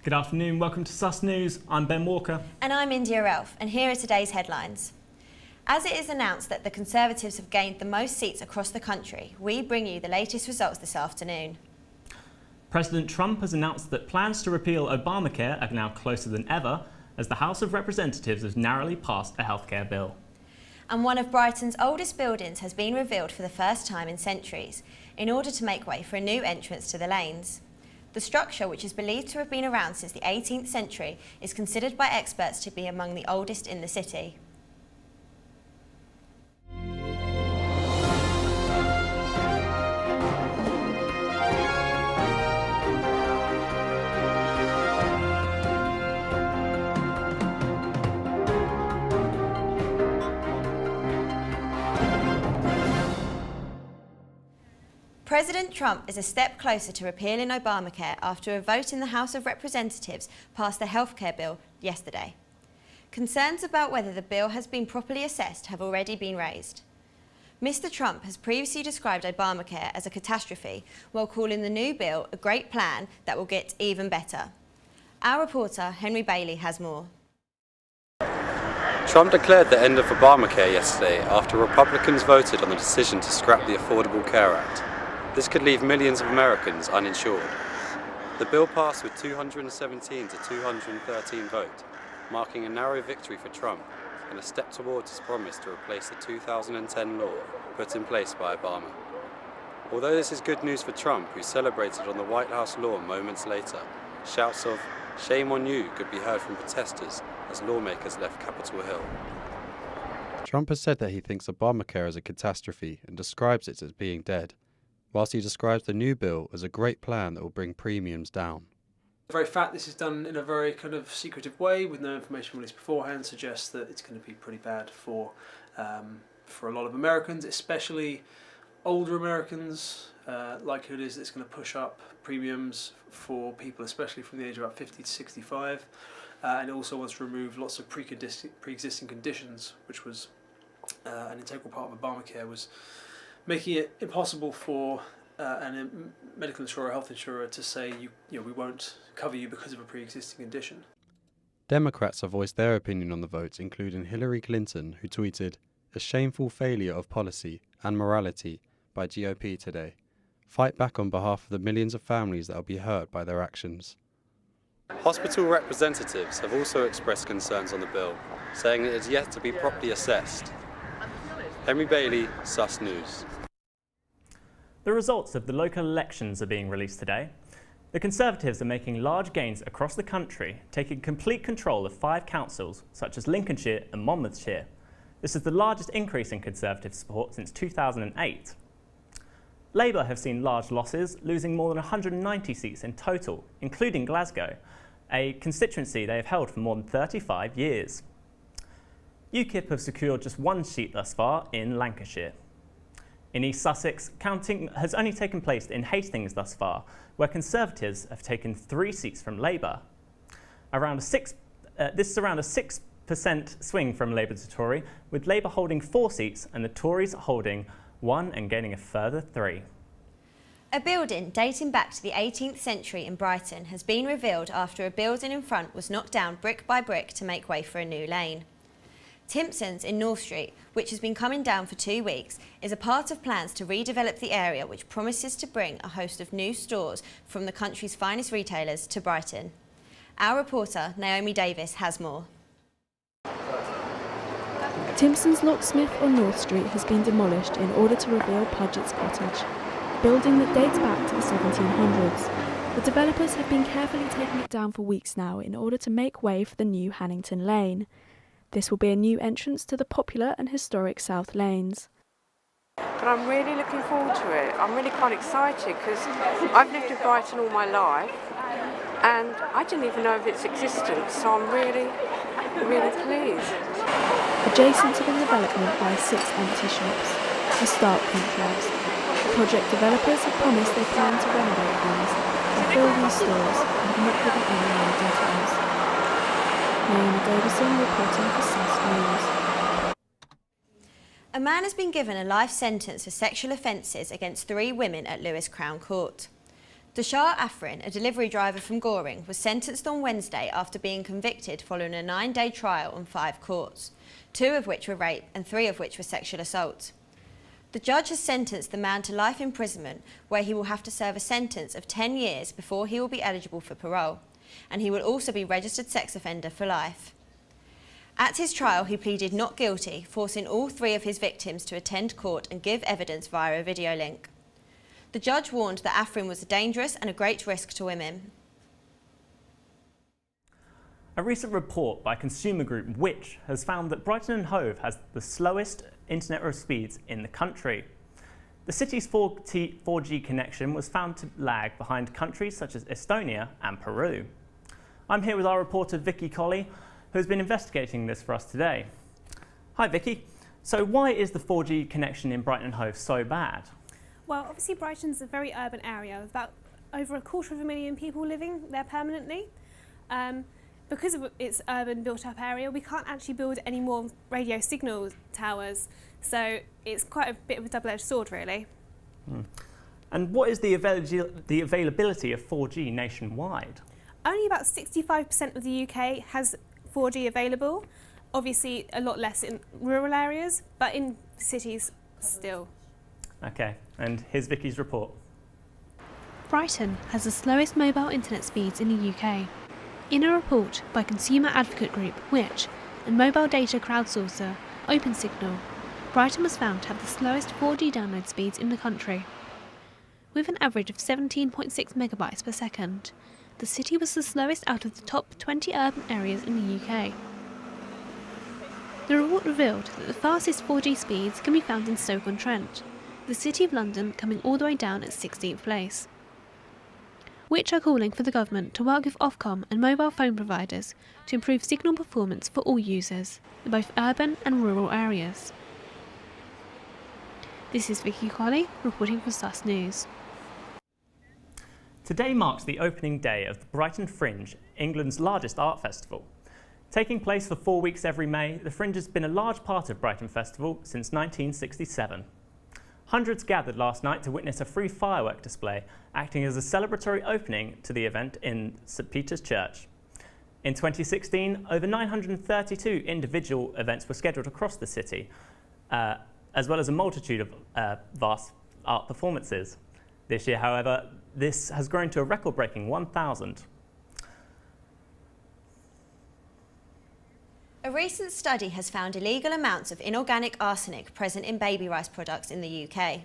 Good afternoon, welcome to Sus News. I'm Ben Walker. And I'm India Elf, and here are today's headlines. As it is announced that the Conservatives have gained the most seats across the country, we bring you the latest results this afternoon. President Trump has announced that plans to repeal Obamacare are now closer than ever, as the House of Representatives has narrowly passed a healthcare bill. And one of Brighton's oldest buildings has been revealed for the first time in centuries, in order to make way for a new entrance to the lanes. The structure, which is believed to have been around since the 18th century, is considered by experts to be among the oldest in the city. President Trump is a step closer to repealing Obamacare after a vote in the House of Representatives passed the healthcare bill yesterday. Concerns about whether the bill has been properly assessed have already been raised. Mr. Trump has previously described Obamacare as a catastrophe, while calling the new bill a great plan that will get even better. Our reporter, Henry Bailey, has more. Trump declared the end of Obamacare yesterday after Republicans voted on the decision to scrap the Affordable Care Act. This could leave millions of Americans uninsured. The bill passed with 217 to 213 votes, marking a narrow victory for Trump and a step towards his promise to replace the 2010 law put in place by Obama. Although this is good news for Trump, who celebrated on the White House lawn moments later, shouts of "Shame on you" could be heard from protesters as lawmakers left Capitol Hill. Trump has said that he thinks Obamacare is a catastrophe and describes it as being dead, whilst he describes the new bill as a great plan that will bring premiums down. The very fact this is done in a very kind of secretive way with no information released beforehand suggests that it's going to be pretty bad for a lot of Americans, especially older Americans. Likelihood is it's going to push up premiums for people, especially from the age of about 50 to 65. And it also wants to remove lots of pre-existing conditions, which was an integral part of Obamacare, was making it impossible for a medical insurer or health insurer to say, we won't cover you because of a pre-existing condition. Democrats have voiced their opinion on the vote, including Hillary Clinton, who tweeted, "A shameful failure of policy and morality by GOP today. Fight back on behalf of the millions of families that will be hurt by their actions." Hospital representatives have also expressed concerns on the bill, saying it is yet to be properly assessed. Henry Bailey, Sus News. The results of the local elections are being released today. The Conservatives are making large gains across the country, taking complete control of 5 councils, such as Lincolnshire and Monmouthshire. This is the largest increase in Conservative support since 2008. Labour have seen large losses, losing more than 190 seats in total, including Glasgow, a constituency they have held for more than 35 years. UKIP have secured just 1 seat thus far in Lancashire. In East Sussex, counting has only taken place in Hastings thus far, where Conservatives have taken 3 seats from Labour. This is around a 6% swing from Labour to Tory, with Labour holding 4 seats and the Tories holding 1 and gaining a further 3. A building dating back to the 18th century in Brighton has been revealed after a building in front was knocked down brick by brick to make way for a new lane. Timpson's in North Street, which has been coming down for 2 weeks, is a part of plans to redevelop the area, which promises to bring a host of new stores from the country's finest retailers to Brighton. Our reporter, Naomi Davis, has more. Timpson's Locksmith on North Street has been demolished in order to reveal Pudgett's Cottage, a building that dates back to the 1700s. The developers have been carefully taking it down for weeks now in order to make way for the new Hannington Lane. This will be a new entrance to the popular and historic South Lanes. But I'm really looking forward to it. I'm really quite excited because I've lived in Brighton all my life and I didn't even know of its existence, so I'm really pleased. Adjacent to the development lie 6 empty shops, a stark contrast. The project developers have promised they plan to renovate these and fill these stores and have not given any more details. Naomi Davison reporting for Sus News. A man has been given a life sentence for sexual offences against 3 women at Lewes Crown Court. Dashar Afrin, a delivery driver from Goring, was sentenced on Wednesday after being convicted following a 9-day trial on 5 courts, 2 of which were rape and 3 of which were sexual assault. The judge has sentenced the man to life imprisonment, where he will have to serve a sentence of 10 years before he will be eligible for parole, and he will also be registered sex offender for life. At his trial, he pleaded not guilty, forcing all 3 of his victims to attend court and give evidence via a video link. The judge warned that Afrin was dangerous and a great risk to women. A recent report by consumer group Which has found that Brighton and Hove has the slowest internet speeds in the country. The city's 4G connection was found to lag behind countries such as Estonia and Peru. I'm here with our reporter Vicky Colley, who's been investigating this for us today. Hi Vicky. So why is the 4G connection in Brighton and Hove so bad? Well, obviously Brighton's a very urban area with about over 250,000 people living there permanently. Because of its urban built-up area, we can't actually build any more radio signal towers, so it's quite a bit of a double-edged sword, really. And what is the availability of 4G nationwide? Only about 65% of the UK has 4G available. Obviously, a lot less in rural areas, but in cities still. Okay, and here's Vicky's report. Brighton has the slowest mobile internet speeds in the UK. In a report by consumer advocate group Which and mobile data crowdsourcer OpenSignal, Brighton was found to have the slowest 4G download speeds in the country. With an average of 17.6 megabytes per second, the city was the slowest out of the top 20 urban areas in the UK. The report revealed that the fastest 4G speeds can be found in Stoke-on-Trent, the City of London coming all the way down at 16th place. Which are calling for the government to work with Ofcom and mobile phone providers to improve signal performance for all users, in both urban and rural areas. This is Vicky Colley, reporting for Sus News. Today marks the opening day of the Brighton Fringe, England's largest art festival. Taking place for 4 weeks every May, the Fringe has been a large part of Brighton Festival since 1967. Hundreds gathered last night to witness a free firework display, acting as a celebratory opening to the event in St Peter's Church. In 2016, over 932 individual events were scheduled across the city, as well as a multitude of vast art performances. This year, however, this has grown to a record-breaking 1,000. A recent study has found illegal amounts of inorganic arsenic present in baby rice products in the UK.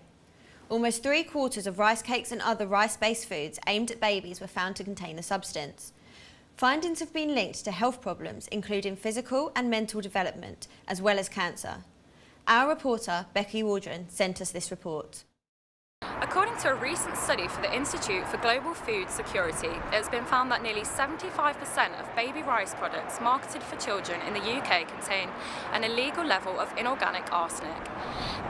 Almost 3/4 of rice cakes and other rice-based foods aimed at babies were found to contain the substance. Findings have been linked to health problems, including physical and mental development, as well as cancer. Our reporter, Becky Waldron, sent us this report. According to a recent study for the Institute for Global Food Security, it has been found that nearly 75% of baby rice products marketed for children in the UK contain an illegal level of inorganic arsenic.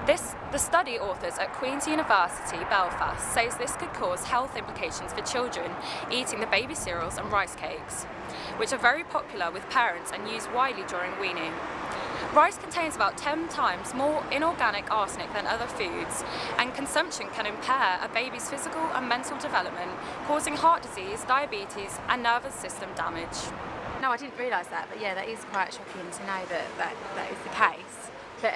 The study authors at Queen's University, Belfast, says this could cause health implications for children eating the baby cereals and rice cakes, which are very popular with parents and used widely during weaning. Rice contains about 10 times more inorganic arsenic than other foods, and consumption can impair a baby's physical and mental development, causing heart disease, diabetes and nervous system damage. No, I didn't realise that, but yeah, that is quite shocking to know that is the case. But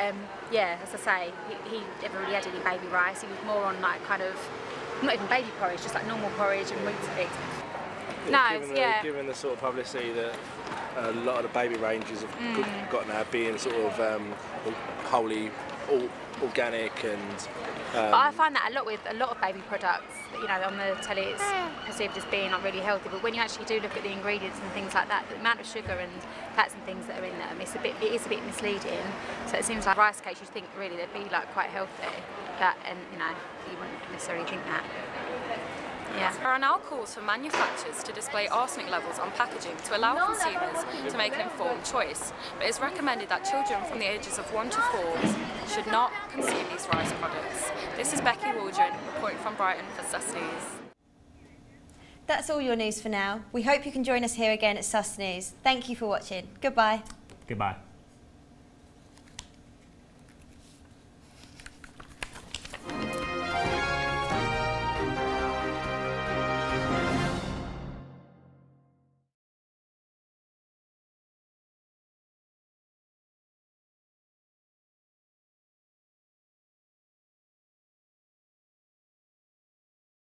yeah, as I say, he never really had any baby rice. He was more on like kind of, not even baby porridge, just like normal porridge and wheat bits. Given the sort of publicity that a lot of the baby ranges have got now, being sort of wholly organic and. But I find that a lot with a lot of baby products. You know, on the telly it's perceived as being not really healthy, but when you actually do look at the ingredients and things like that, the amount of sugar and fats and things that are in them, it is a bit misleading. So it seems like rice cakes, you'd think really they'd be like quite healthy, and you know, you wouldn't necessarily think that. Yeah. There are now calls for manufacturers to display arsenic levels on packaging to allow consumers to make an informed choice, but it's recommended that children from the ages of 1 to 4 should not consume these rice products. This is Becky Waldron, reporting from Brighton for Sus News. That's all your news for now. We hope you can join us here again at Sus News. Thank you for watching. Goodbye. Goodbye.